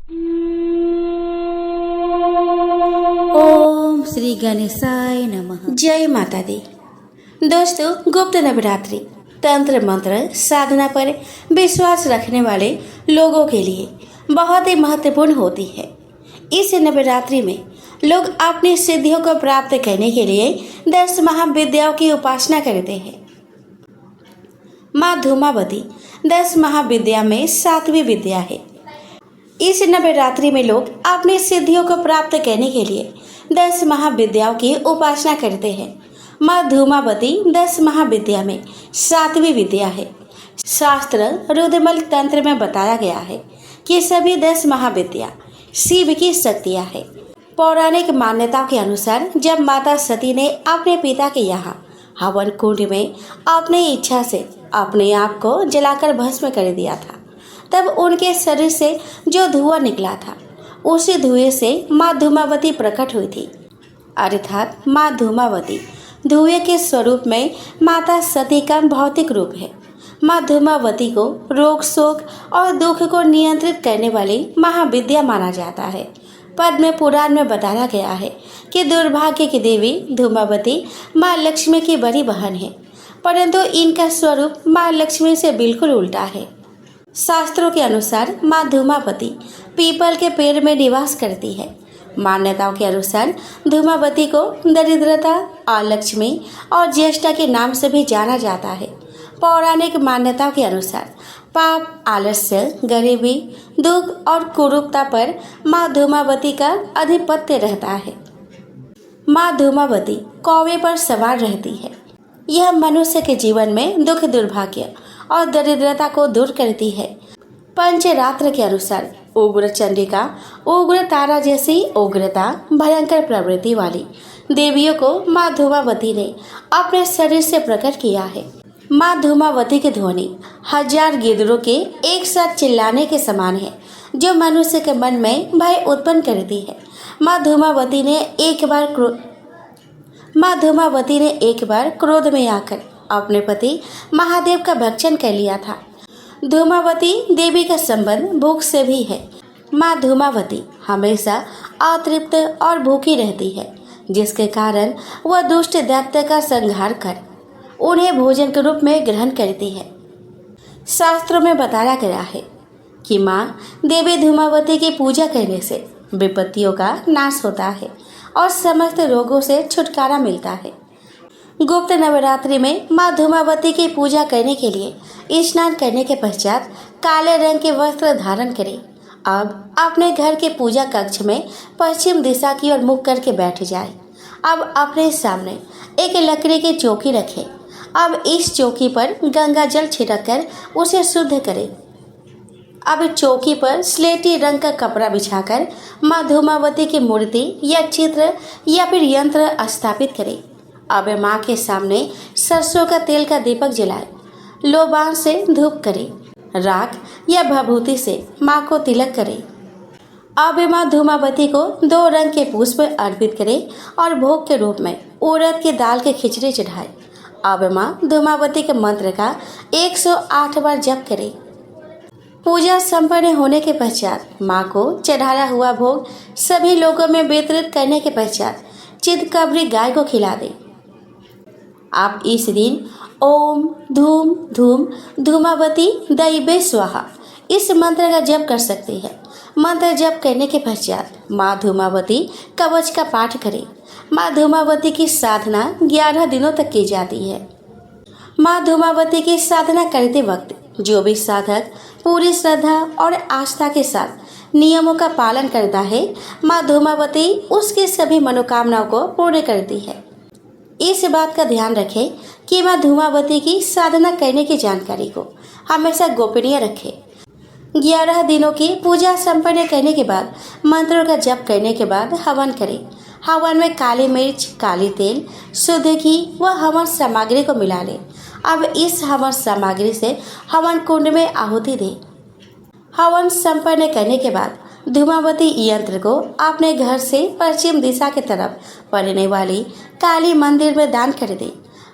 ओम श्री गणेशाय नमः। जय माता दी। दोस्तों, गुप्त नवरात्रि तंत्र मंत्र साधना पर विश्वास रखने वाले लोगों के लिए बहुत ही महत्वपूर्ण होती है। इस नवरात्रि में लोग अपनी सिद्धियों को प्राप्त करने के लिए 10 महाविद्याओं की उपासना करते हैं। माँ धूमावती 10 महाविद्या में 7वीं विद्या है। इस नवरात्रि में लोग अपनी सिद्धियों को प्राप्त करने के लिए 10 महाविद्याओं की उपासना करते हैं। माँ धूमावती 10 महाविद्या में 7वीं विद्या है। शास्त्र रुद्रमल तंत्र में बताया गया है कि सभी 10 महाविद्या शिव की शक्तियाँ है। पौराणिक मान्यताओं के अनुसार जब माता सती ने अपने पिता के यहाँ हवन कुंड में अपनी इच्छा से अपने आप को जलाकर भस्म कर दिया था, तब उनके शरीर से जो धुआं निकला था उसी धुएं से माँ धूमावती प्रकट हुई थी। अर्थात माँ धूमावती धुएं के स्वरूप में माता सती का भौतिक रूप है। माँ धूमावती को रोग शोक और दुख को नियंत्रित करने वाली महाविद्या माना जाता है। पद्म पुराण में बताया गया है कि दुर्भाग्य की देवी धूमावती माँ लक्ष्मी की बड़ी बहन है, परंतु इनका स्वरूप माँ लक्ष्मी से बिल्कुल उल्टा है। शास्त्रों के अनुसार माँ धूमावती पीपल के पेड़ में निवास करती है। मान्यताओं के अनुसार धूमावती को दरिद्रता, अलक्ष्मी और ज्येष्ठा के नाम से भी जाना जाता है। पौराणिक मान्यताओं के अनुसार पाप, आलस्य, गरीबी, दुख और कुरूपता पर माँ धूमावती का आधिपत्य रहता है। माँ धूमावती कौवे पर सवार रहती है। यह मनुष्य के जीवन में दुख, दुर्भाग्य और दरिद्रता को दूर करती है। पंचरात्र के अनुसार उग्र चंडिका, उग्र तारा जैसी उग्रता, भयंकर प्रवृत्ति वाली देवियों को माँ धूमावती ने अपने शरीर से प्रकट किया है। माँ धूमावती की ध्वनि 1000 गिद्धों के एक साथ चिल्लाने के समान है, जो मनुष्य के मन में भय उत्पन्न करती है। माँ धूमावती ने एक बार क्रोध में आकर अपने पति महादेव का भक्षण कर लिया था। धूमावती देवी का संबंध भूख से भी है। माँ धूमावती हमेशा अतृप्त और भूखी रहती है, जिसके कारण वह दुष्ट दैत्य का संहार कर उन्हें भोजन के रूप में ग्रहण करती है। शास्त्रों में बताया गया है कि माँ देवी धूमावती की पूजा करने से विपत्तियों का नाश होता है और समस्त रोगों से छुटकारा मिलता है। गुप्त नवरात्रि में माँ धूमावती की पूजा करने के लिए स्नान करने के पश्चात काले रंग के वस्त्र धारण करें। अब अपने घर के पूजा कक्ष में पश्चिम दिशा की ओर मुख करके बैठ जाए। अब अपने सामने एक लकड़ी की चौकी रखें। अब इस चौकी पर गंगा जल छिड़ककर उसे शुद्ध करें। अब चौकी पर स्लेटी रंग का कपड़ा बिछाकर माँ धूमावती की मूर्ति या चित्र या फिर यंत्र स्थापित करें। अब माँ के सामने सरसों का तेल का दीपक जलाए। लोबान से धूप करें। राख या भभूति से माँ को तिलक करें। अब माँ धूमावती को 2 रंग के पुष्प अर्पित करें और भोग के रूप में उड़द की दाल के खिचड़ी चढ़ाए। अब माँ धूमावती के मंत्र का 108 बार जप करें। पूजा संपन्न होने के पश्चात माँ को चढ़ाया हुआ भोग सभी लोगों में वितरित करने के पश्चात चितकबरी गाय को खिला दें। आप इस दिन ओम धूम धूम धूमावती दैवे स्वाहा इस मंत्र का जप कर सकते हैं। मंत्र जप करने के पश्चात माँ धूमावती कवच का पाठ करें। माँ धूमावती की साधना 11 दिनों तक की जाती है। माँ धूमावती की साधना करते वक्त जो भी साधक पूरी श्रद्धा और आस्था के साथ नियमों का पालन करता है, माँ धूमावती उसकी सभी मनोकामनाओं को पूर्ण करती है। इस बात का ध्यान रखें कि माँ धूमावती की साधना करने की जानकारी को हमेशा गोपनीय रखें। 11 दिनों की पूजा संपन्न करने के बाद मंत्रों का जप करने के बाद हवन करें। हवन में काली मिर्च, काली तेल, शुद्ध घी व हवन सामग्री को मिला लें। अब इस हवन सामग्री से हवन कुंड में आहुति दें। हवन संपन्न करने के बाद धूमावती यंत्र को अपने घर से पश्चिम दिशा की तरफ पड़ने वाली काली मंदिर में दान कर दें।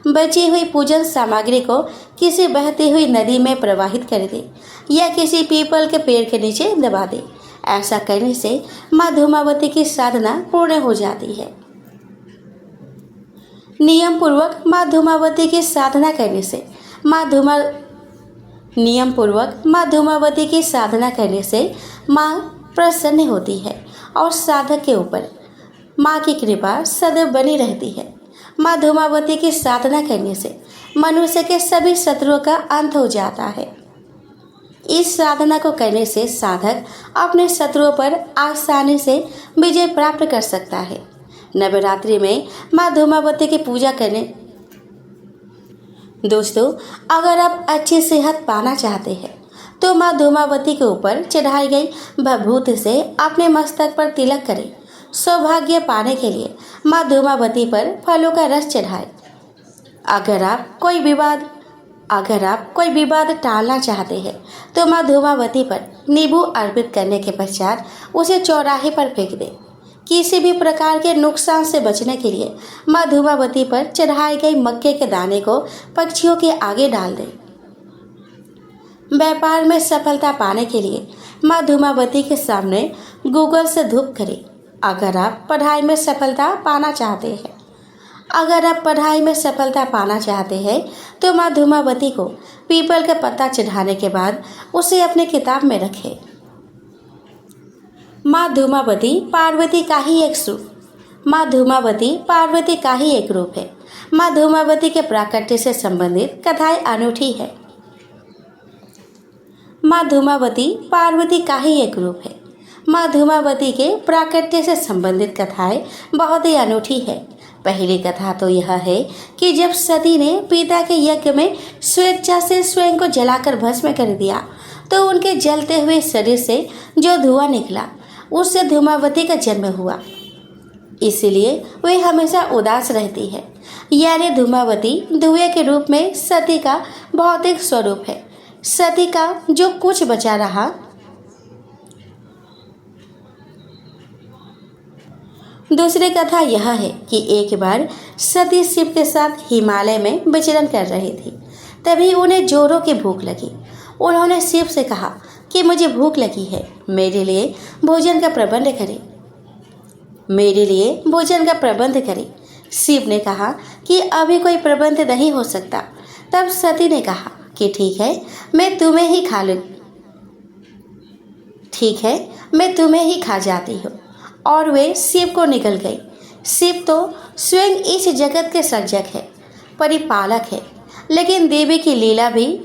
बची हुई पूजन सामग्री को किसी बहती हुई नदी में प्रवाहित कर दे या किसी पीपल के पेड़ के नीचे दबा दे। ऐसा करने से माँ धूमावती की साधना पूर्ण हो जाती है। नियम पूर्वक माँ धूमावती की साधना करने से माँ धूमावती की साधना करने से माँ प्रसन्न होती है और साधक के ऊपर माँ की कृपा सदैव बनी रहती है। माँ धूमावती की साधना करने से मनुष्य के सभी शत्रुओं का अंत हो जाता है। इस साधना को करने से साधक अपने शत्रुओं पर आसानी से विजय प्राप्त कर सकता है। नवरात्रि में माँ धूमावती की पूजा करने दोस्तों, अगर आप अच्छी सेहत पाना चाहते हैं तो माँ धूमावती के ऊपर चढ़ाई गई भभूत से अपने मस्तक पर तिलक करें। सौभाग्य पाने के लिए माँ धूमावती पर फलों का रस चढ़ाएं। अगर आप कोई विवाद टालना चाहते हैं तो माँ धूमावती पर नींबू अर्पित करने के पश्चात उसे चौराहे पर फेंक दें। किसी भी प्रकार के नुकसान से बचने के लिए माँ धूमावती पर चढ़ाए गए मक्के के दाने को पक्षियों के आगे डाल दें। व्यापार में सफलता पाने के लिए माँ धूमावती के सामने गूगल से धूप करें। अगर आप पढ़ाई में सफलता पाना चाहते हैं तो माँ धूमावती को पीपल का पत्ता चढ़ाने के बाद उसे अपने किताब में रखें। माँ धूमावती पार्वती का ही एक रूप है। माँ धूमावती के प्राकट्य से संबंधित कथाएं अनूठी है। माँ धूमावती पार्वती का ही एक रूप है। माँ धूमावती के प्राकट्य से संबंधित कथाएं बहुत ही अनूठी है। पहली कथा तो यह है कि जब सती ने पिता के यज्ञ में स्वेच्छा से स्वयं को जलाकर भस्म कर दिया तो उनके जलते हुए शरीर से जो धुआं निकला उससे धूमावती का जन्म हुआ। इसलिए वे हमेशा उदास रहती है। यानी धूमावती धुएं के रूप में सती का भौतिक स्वरूप है। सती का जो कुछ बचा रहा। दूसरी कथा यह है कि एक बार सती शिव के साथ हिमालय में विचरण कर रही थी। तभी उन्हें जोरों की भूख लगी। उन्होंने शिव से कहा कि मुझे भूख लगी है, मेरे लिए भोजन का प्रबंध करें। शिव ने कहा कि अभी कोई प्रबंध नहीं हो सकता। तब सती ने कहा कि ठीक है, मैं तुम्हें ही खा जाती हूँ। और वे शिव को निकल गई। शिव तो स्वयं इस जगत के सर्जक है, परिपालक है, लेकिन देवी की लीला भी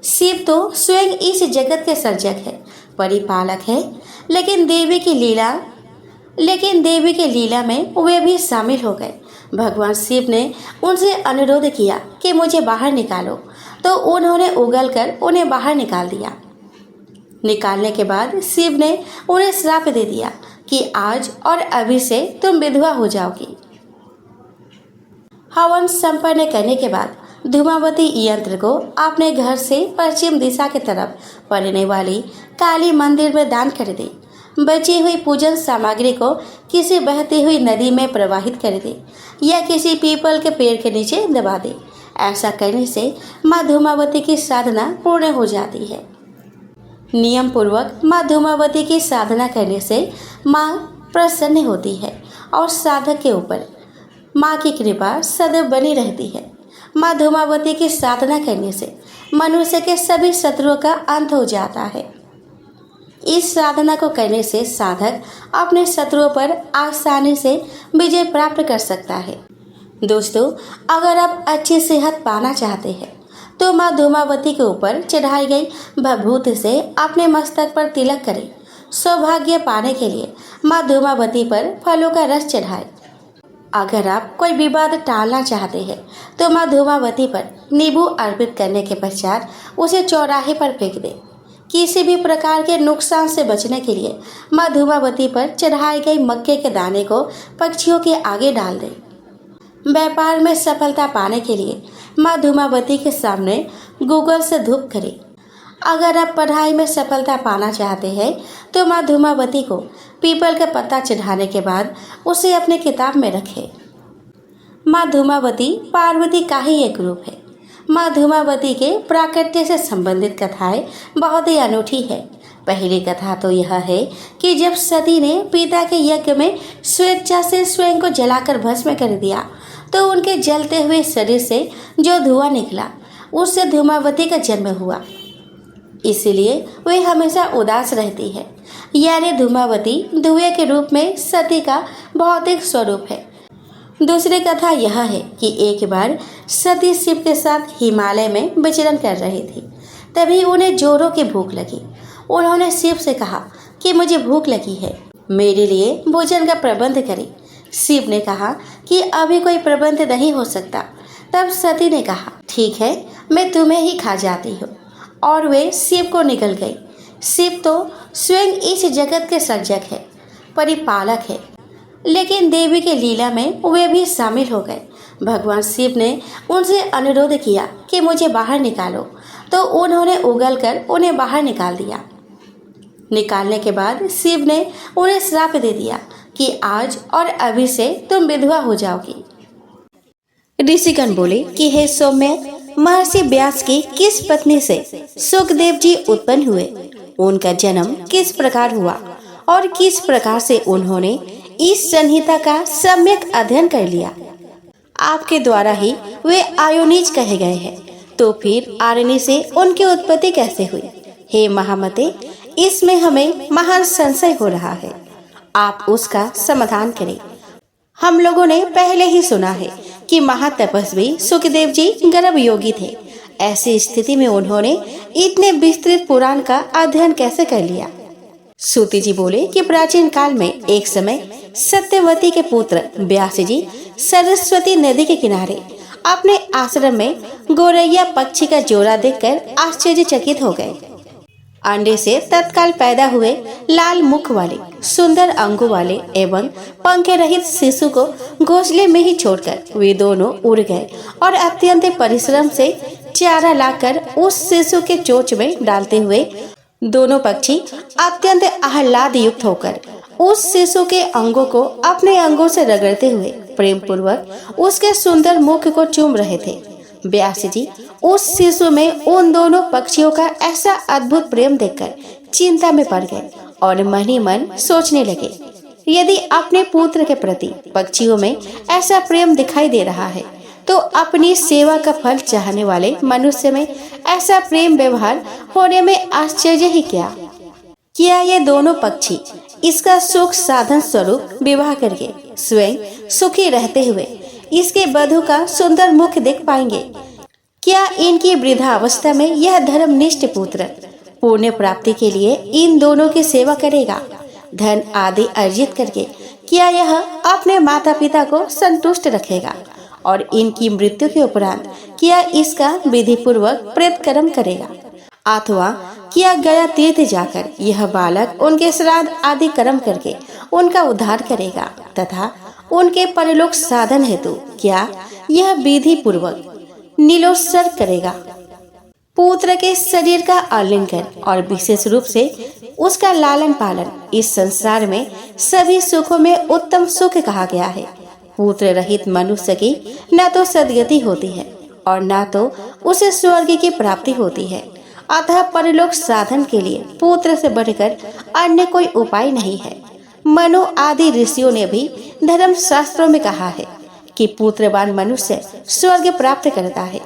शिव तो स्वयं इस जगत के सर्जक है, परिपालक है, लेकिन देवी की लीला में वे भी शामिल हो गए। भगवान शिव ने उनसे अनुरोध किया कि मुझे बाहर निकालो, तो उन्होंने उगलकर उन्हें बाहर निकाल दिया। निकालने के बाद शिव ने उन्हें श्राप दे दिया कि आज और अभी से तुम विधवा हो जाओगी। हवन संपन्न करने के बाद धूमावती यंत्र को अपने घर से पश्चिम दिशा की तरफ पड़ने वाली काली मंदिर में दान कर दे। बची हुई पूजन सामग्री को किसी बहती हुई नदी में प्रवाहित कर दे या किसी पीपल के पेड़ के नीचे दबा दे। ऐसा करने से माँ धूमावती की साधना पूर्ण हो जाती है। नियम पूर्वक माँ धूमावती की साधना करने से माँ प्रसन्न होती है और साधक के ऊपर माँ की कृपा सदैव बनी रहती है। माँ धूमावती की साधना करने से मनुष्य के सभी शत्रुओं का अंत हो जाता है। इस साधना को करने से साधक अपने शत्रुओं पर आसानी से विजय प्राप्त कर सकता है। दोस्तों, अगर आप अच्छी सेहत पाना चाहते हैं तो माँ धूमावती के ऊपर चढ़ाई गई भभूत से अपने मस्तक पर तिलक करें। सौभाग्य पाने के लिए माँ धूमावती पर फलों का रस चढ़ाएं। अगर आप कोई विवाद टालना चाहते हैं तो माँ धूमावती पर नींबू अर्पित करने के पश्चात उसे चौराहे पर फेंक दें। किसी भी प्रकार के नुकसान से बचने के लिए माँ धूमावती पर चढ़ाए गए मक्के के दाने को पक्षियों के आगे डाल दें। व्यापार में सफलता पाने के लिए माँ धूमावती के सामने गूगल से धूप करें। अगर आप पढ़ाई में सफलता पाना चाहते हैं तो माँ धूमावती को पीपल का पत्ता चढ़ाने के बाद उसे अपने किताब में रखें। माँ धूमावती पार्वती का ही एक रूप है। माँ धूमावती के प्राकट्य से संबंधित कथाएं बहुत ही अनूठी है। पहली कथा तो यह है कि जब सती ने पिता के यज्ञ में स्वेच्छा से स्वयं को जलाकर भस्म कर दिया तो उनके जलते हुए शरीर से जो धुआं निकला उससे धूमावती का जन्म हुआ। इसलिए वे हमेशा उदास रहती है। यानी धूमावती धुएं के रूप में सती का भौतिक स्वरूप है। दूसरी कथा यह है कि एक बार सती शिव के साथ हिमालय में विचरण कर रही थी। तभी उन्हें जोरों की भूख लगी। उन्होंने शिव से कहा कि मुझे भूख लगी है, मेरे लिए भोजन का प्रबंध करें। शिव ने कहा कि अभी कोई प्रबंध नहीं हो सकता। तब सती ने कहा ठीक है, मैं तुम्हें ही खा जाती हूँ। और वे शिव को निकल गई। शिव तो स्वयं इस जगत के सर्जक है, परिपालक है, लेकिन देवी के लीला में वे भी शामिल हो गए। भगवान शिव ने उनसे अनुरोध किया कि मुझे बाहर निकालो, तो उन्होंने उगलकर उन्हें बाहर निकाल दिया। निकालने के बाद शिव ने उन्हें श्राप दे दिया कि आज और अभी से तुम विधवा हो जाओगी। ऋषिगण बोले कि हे सौम्य, महर्षि व्यास की किस पत्नी से सुखदेव जी उत्पन्न हुए, उनका जन्म किस प्रकार हुआ और किस प्रकार से उन्होंने इस संहिता का सम्यक अध्ययन कर लिया। आपके द्वारा ही वे आयोनिज कहे गए हैं, तो फिर आरणी से उनकी उत्पत्ति कैसे हुई? हे महामते, इसमें हमें महान संशय हो रहा है, आप उसका समाधान करें। हम लोगों ने पहले ही सुना है कि महातपस्वी सुखदेव जी गर्भ योगी थे। ऐसी स्थिति में उन्होंने इतने विस्तृत पुराण का अध्ययन कैसे कर लिया? सूति जी बोले कि प्राचीन काल में एक समय सत्यवती के पुत्र व्यास जी सरस्वती नदी के किनारे अपने आश्रम में गोरैया पक्षी का जोड़ा देखकर आश्चर्यचकित हो गए। अंडे से तत्काल पैदा हुए लाल मुख वाले, सुंदर अंगों वाले एवं पंख रहित शिशु को घोंसले में ही छोड़कर वे दोनों उड़ गए और अत्यंत परिश्रम से चारा लाकर उस शिशु के चोंच में डालते हुए दोनों पक्षी अत्यंत आह्लाद युक्त होकर उस शिशु के अंगों को अपने अंगों से रगड़ते हुए प्रेम पूर्वक उसके सुंदर मुख को चूम रहे थे। व्यास जी उस शिशु में उन दोनों पक्षियों का ऐसा अद्भुत प्रेम देखकर चिंता में पड़ गए और मन ही मन सोचने लगे, यदि अपने पुत्र के प्रति पक्षियों में ऐसा प्रेम दिखाई दे रहा है तो अपनी सेवा का फल चाहने वाले मनुष्य में ऐसा प्रेम व्यवहार होने में आश्चर्य ही क्या ये दोनों पक्षी इसका सुख साधन स्वरूप विवाह करके स्वयं सुखी रहते हुए इसके वधु का सुंदर मुख देख पाएंगे? क्या इनकी वृद्धावस्था में यह धर्मनिष्ठ पुत्र पुण्य प्राप्ति के लिए इन दोनों की सेवा करेगा? धन आदि अर्जित करके क्या यह अपने माता पिता को संतुष्ट रखेगा और इनकी मृत्यु के उपरांत क्या इसका विधि पूर्वक प्रेत कर्म करेगा? अथवा क्या गया तीर्थ जाकर यह बालक उनके श्राद्ध आदि कर्म करके उनका उद्धार करेगा तथा उनके परलोक साधन हेतु क्या यह विधि पूर्वक नीलोत्सर्ग करेगा? पुत्र के शरीर का आलिंगन और विशेष रूप से उसका लालन पालन इस संसार में सभी सुखों में उत्तम सुख कहा गया है। पुत्र रहित मनुष्य की न तो सदगति होती है और न तो उसे स्वर्ग की प्राप्ति होती है। अतः परलोक साधन के लिए पुत्र से बढ़कर अन्य कोई उपाय नहीं है। मनु आदि ऋषियों ने भी धर्म शास्त्रों में कहा है कि पुत्रवान मनुष्य स्वर्ग प्राप्त करता है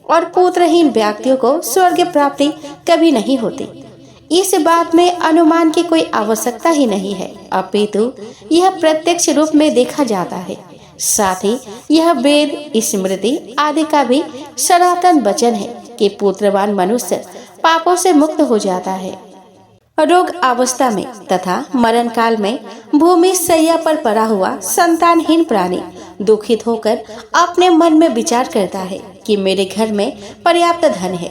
और पुत्रहीन व्यक्तियों को स्वर्ग प्राप्ति कभी नहीं होती। इस बात में अनुमान की कोई आवश्यकता ही नहीं है, अपितु यह प्रत्यक्ष रूप में देखा जाता है। साथ ही यह वेद स्मृति आदि का भी सनातन वचन है कि पुत्रवान मनुष्य पापों से मुक्त हो जाता है। रोग अवस्था में तथा मरण काल में भूमि शैया पर पड़ा हुआ संतानहीन प्राणी दुखित होकर अपने मन में विचार करता है कि मेरे घर में पर्याप्त धन है,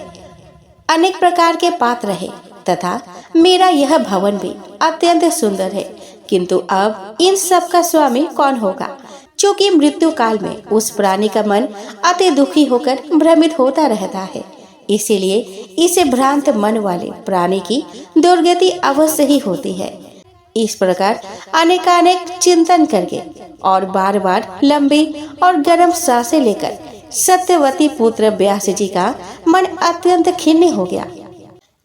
अनेक प्रकार के पात्र है तथा मेरा यह भवन भी अत्यंत सुंदर है, किंतु अब इन सब का स्वामी कौन होगा? चूँकि मृत्यु काल में उस प्राणी का मन अति दुखी होकर भ्रमित होता रहता है। इसीलिए इसे भ्रांत मन वाले प्राणी की दुर्गति अवश्य ही होती है। इस प्रकार अनेकानेक चिंतन करके और बार बार लंबी और गर्म सांसें लेकर सत्यवती पुत्र व्यास जी का मन अत्यंत खिन्न हो गया।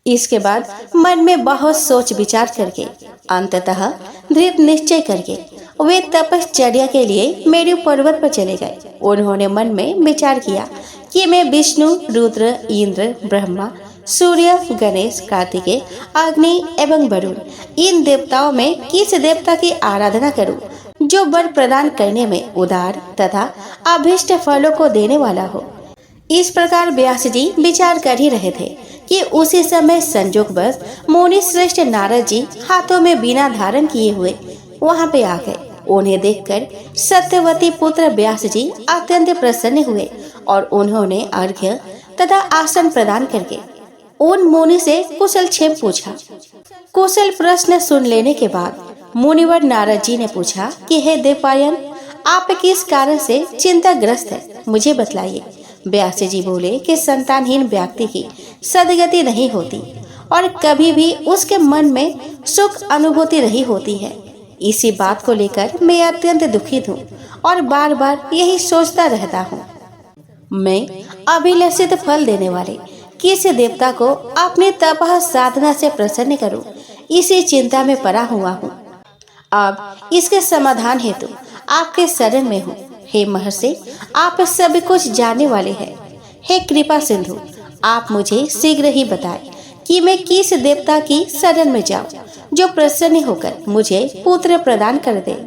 इसके बाद मन में बहुत सोच विचार करके अंततः दृढ़ निश्चय करके वे तपश्चर्या के लिए मेरु पर्वत पर चले गए। उन्होंने मन में विचार किया कि मैं विष्णु, रुद्र, इंद्र, ब्रह्मा, सूर्य, गणेश, कार्तिकेय, अग्नि एवं वरुण इन देवताओं में किस देवता की आराधना करूं जो वर प्रदान करने में उदार तथा अभीष्ट फलों को देने वाला हो। इस प्रकार व्यास जी विचार कर ही रहे थे कि उसी समय संजोगवश मुनि श्रेष्ठ नारद जी हाथों में बीना धारण किए हुए वहां पे आ गए। उन्हें देखकर सत्यवती पुत्र व्यास जी अत्यंत प्रसन्न हुए और उन्होंने अर्घ्य तथा आसन प्रदान करके उन मुनि से कुशल क्षेम पूछा। कुशल प्रश्न सुन लेने के बाद मुनिवर नारद जी ने पूछा कि हे देवपायन, आप किस कारण से चिंताग्रस्त है, मुझे बतलाइए। व्यास जी बोले कि संतानहीन व्यक्ति की सदगति नहीं होती और कभी भी उसके मन में सुख अनुभूति नहीं होती है। इसी बात को लेकर मैं अत्यंत दुखित हूँ और बार बार यही सोचता रहता हूँ। मैं अभिलषित फल देने वाले किस देवता को अपने तपह साधना से प्रसन्न करूं, इसी चिंता में पड़ा हुआ हूँ। अब इसके समाधान हेतु आपके शरण में हूँ। हे महर्षि, आप सब कुछ जानने वाले हैं। हे कृपा सिंधु, आप मुझे शीघ्र ही बताएं कि मैं किस देवता की शरण में जाऊं जो प्रसन्न होकर मुझे पुत्र प्रदान कर दे।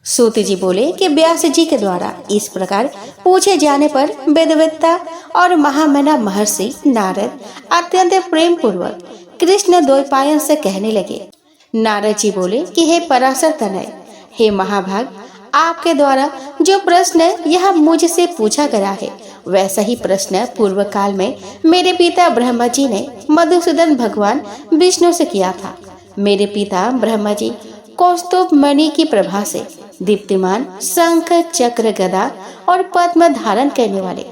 सूत जी बोले कि व्यास जी के द्वारा इस प्रकार पूछे जाने पर वेदवेत्ता और महामना महर्षि नारद अत्यंत प्रेम पूर्वक कृष्ण द्वैपायन से कहने लगे। नारद जी बोले कि हे पराशर तनय, हे महाभाग, आपके द्वारा जो प्रश्न यह मुझसे पूछा गया है वैसा ही प्रश्न पूर्व काल में मेरे पिता ब्रह्मा जी ने मधुसूदन भगवान विष्णु से किया था। मेरे पिता ब्रह्मा जी कौस्तुभ मणि की प्रभा से दीप्तिमान शंख, चक्र, गदा और पद्म धारण करने वाले,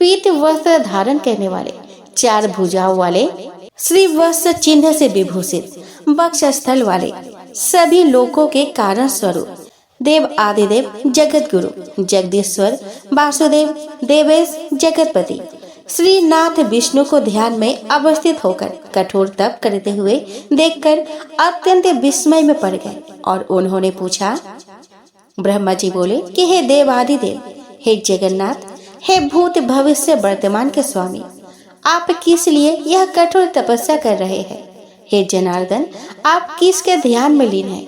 पीत वस्त्र धारण करने वाले, 4 भुजाओं वाले, श्री वत्स चिन्ह से विभूषित, वक्षस्थल वाले, सभी लोकों के कारण स्वरूप, देव आदिदेव, जगत गुरु, जगदीश्वर, वासुदेव, देवेश, जगतपति, श्रीनाथ विष्णु को ध्यान में अवस्थित होकर कठोर तप करते हुए देखकर अत्यंत विस्मय में पड़ गए और उन्होंने पूछा। ब्रह्मा जी बोले कि हे देव आदिदेव, हे जगन्नाथ, हे भूत भविष्य वर्तमान के स्वामी, आप किस लिए यह कठोर तपस्या कर रहे हैं? हे जनार्दन, आप किसके ध्यान में लीन हैं?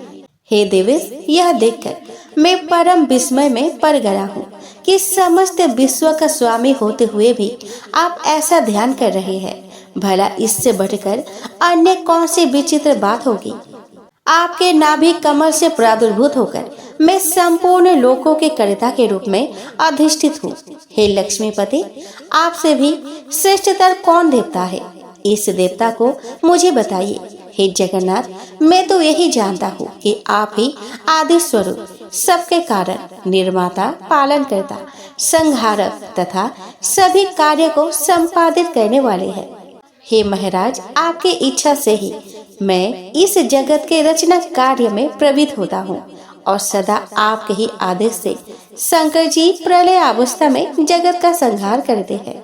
हे देवेश, यह देखकर मैं परम विस्मय में पड़ गया हूँ कि समस्त विश्व का स्वामी होते हुए भी आप ऐसा ध्यान कर रहे हैं। भला इससे बढ़कर अन्य कौन सी विचित्र बात होगी? आपके नाभि कमल से प्रादुर्भूत होकर मैं संपूर्ण लोकों के कर्ता के रूप में अधिष्ठित हूँ। हे लक्ष्मीपति, आपसे भी श्रेष्ठतर कौन देवता है? इस देवता को मुझे बताइए। हे जगन्नाथ, मैं तो यही जानता हूँ कि आप ही आदि स्वरूप, सबके कारण, निर्माता, पालन करता, संहारक तथा सभी कार्य को संपादित करने वाले हैं। हे महाराज, आपकी इच्छा से ही मैं इस जगत के रचना कार्य में प्रवृत्त होता हूँ और सदा आपके ही आदेश से शंकर जी प्रलय अवस्था में जगत का संहार करते हैं।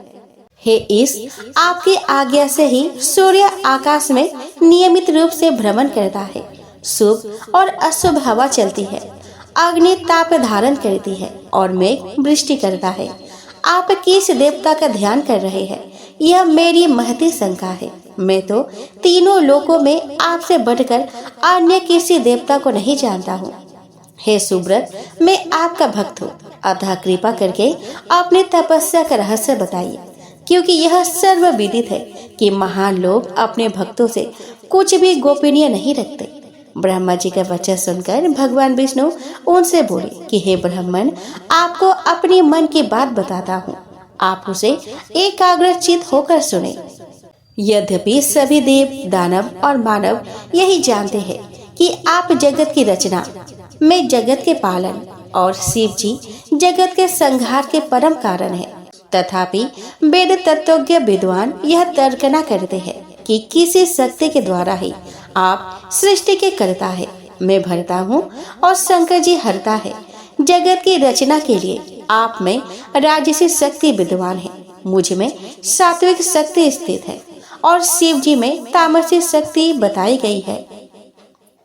हे इस आपकी आज्ञा से ही सूर्य आकाश में नियमित रूप से भ्रमण करता है, शुभ और अशुभ हवा चलती है, अग्नि ताप धारण करती है और मेघ वृष्टि करता है। आप किस देवता का ध्यान कर रहे हैं, यह मेरी महती शंका है। मैं तो तीनों लोकों में आपसे बढ़कर अन्य किसी देवता को नहीं जानता हूँ। हे सुब्रत, मैं आपका भक्त हूँ, अतः कृपा करके अपनी तपस्या का रहस्य बताइए, क्योंकि यह सर्वविदित है कि महान लोग अपने भक्तों से कुछ भी गोपनीय नहीं रखते। ब्रह्मा जी का वचन सुनकर भगवान विष्णु उनसे बोले कि हे ब्राह्मण, आपको अपने मन की बात बताता हूँ, आप उसे एकाग्रचित्त होकर सुने। यद्यपि सभी देव, दानव और मानव यही जानते हैं कि आप जगत की रचना में जगत के पालन और शिव जी जगत के संहार के परम कारण है, तथापि वेद तत्वज्ञ विद्वान यह तर्क न करते हैं कि किसी शक्ति के द्वारा ही आप सृष्टि के करता है। मैं भरता हूँ और शंकर जी हरता है। जगत की रचना के लिए आप में राजसी शक्ति विद्वान है, मुझ में सात्विक शक्ति स्थित है और शिव जी में तामसी शक्ति बताई गई है।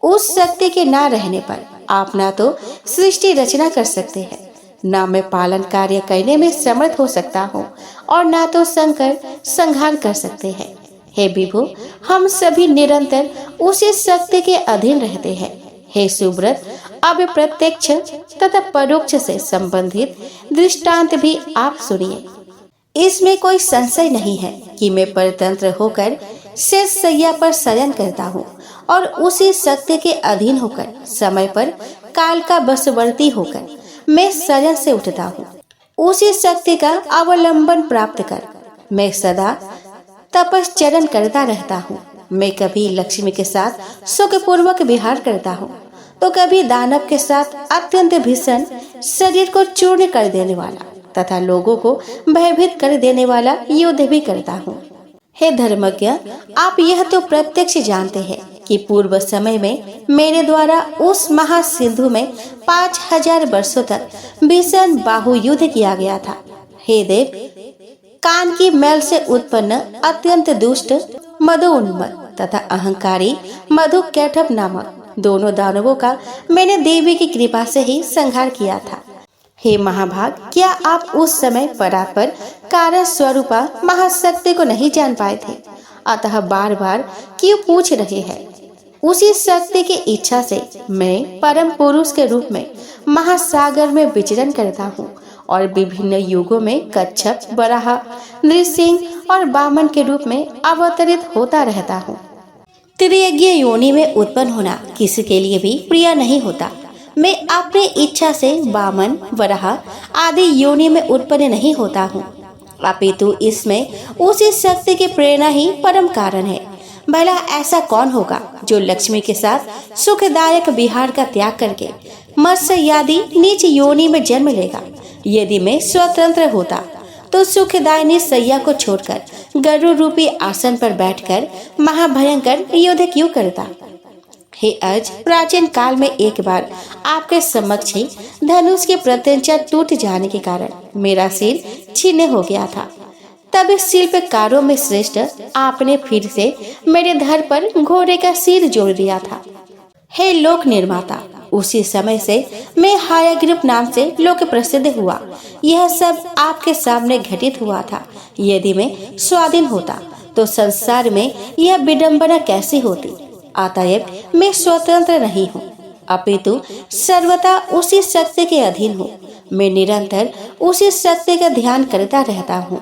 उस शक्ति के ना रहने पर आप ना तो सृष्टि रचना कर सकते हैं, ना मैं पालन कार्य करने में समर्थ हो सकता हूँ और ना तो शंकर संहार कर सकते हैं। हे विभु, हम सभी निरंतर उसी शक्ति के अधीन रहते हैं। हे सुब्रत, अब प्रत्यक्ष तथा परोक्ष से संबंधित दृष्टांत भी आप सुनिए। इसमें कोई संशय नहीं है कि मैं परतंत्र होकर शेष सैया पर शयन करता हूँ और उसी शक्ति के अधीन होकर समय पर काल का बशवर्ती होकर मैं शयन से उठता हूँ। उसी शक्ति का अवलंबन प्राप्त कर मैं सदा तपश्चरण करता रहता हूँ। मैं कभी लक्ष्मी के साथ सुखपूर्वक विहार करता हूँ तो कभी दानव के साथ अत्यंत भीषण शरीर को चूर्ण कर देने वाला तथा लोगों को भयभीत कर देने वाला युद्ध भी करता हूँ। हे धर्मज्ञ, आप यह तो प्रत्यक्ष जानते हैं कि पूर्व समय में मेरे द्वारा उस महासिंधु में 5000 वर्षों तक भीषण बाहु युद्ध किया गया था। हे देव, कान की मैल से उत्पन्न अत्यंत दुष्ट मदोन्मत्त तथा अहंकारी मधु कैठव नामक दोनों दानवों का मैंने देवी की कृपा से ही संहार किया था। हे महाभाग, क्या आप उस समय परापर कारण स्वरूपा महाशक्ति को नहीं जान पाए थे? अतः बार बार क्यों पूछ रहे हैं? उसी शक्ति की इच्छा से मैं परम पुरुष के रूप में महासागर में विचरण करता हूँ और विभिन्न युगों में कच्छप, वराह, नृसिंह और वामन के रूप में अवतरित होता रहता हूँ। त्रियज्ञ योनि में उत्पन्न होना किसी के लिए भी प्रिय नहीं होता। मैं अपनी इच्छा से वामन, वराह आदि योनि में उत्पन्न नहीं होता हूँ, अपितु इसमें उसी शक्ति की प्रेरणा ही परम कारण है। भला ऐसा कौन होगा जो लक्ष्मी के साथ सुखदायक विहार का त्याग करके मत्स्य आदि नीच योनि में जन्म लेगा? यदि मैं स्वतंत्र होता तो सुखदायिनी सैया को छोड़कर गरुड़ रूपी आसन पर बैठकर महाभयंकर युद्ध क्यों करता? हे अज, प्राचीन काल में एक बार आपके समक्ष ही धनुष के प्रत्यंचा टूट जाने के कारण मेरा सिर छीने हो गया था। तब शिल्पकारों में श्रेष्ठ आपने फिर से मेरे धड़ पर घोड़े का सिर जोड़ दिया था। हे लोक निर्माता, उसी समय से मैं हयग्रीव नाम से लोक प्रसिद्ध हुआ। यह सब आपके सामने घटित हुआ था। यदि मैं स्वाधीन होता तो संसार में यह विडंबना कैसी होती? अतएव मैं स्वतंत्र नहीं हूँ, अपितु सर्वथा उसी शक्ति के अधीन हूँ। मैं निरंतर उसी शक्ति का ध्यान करता रहता हूँ।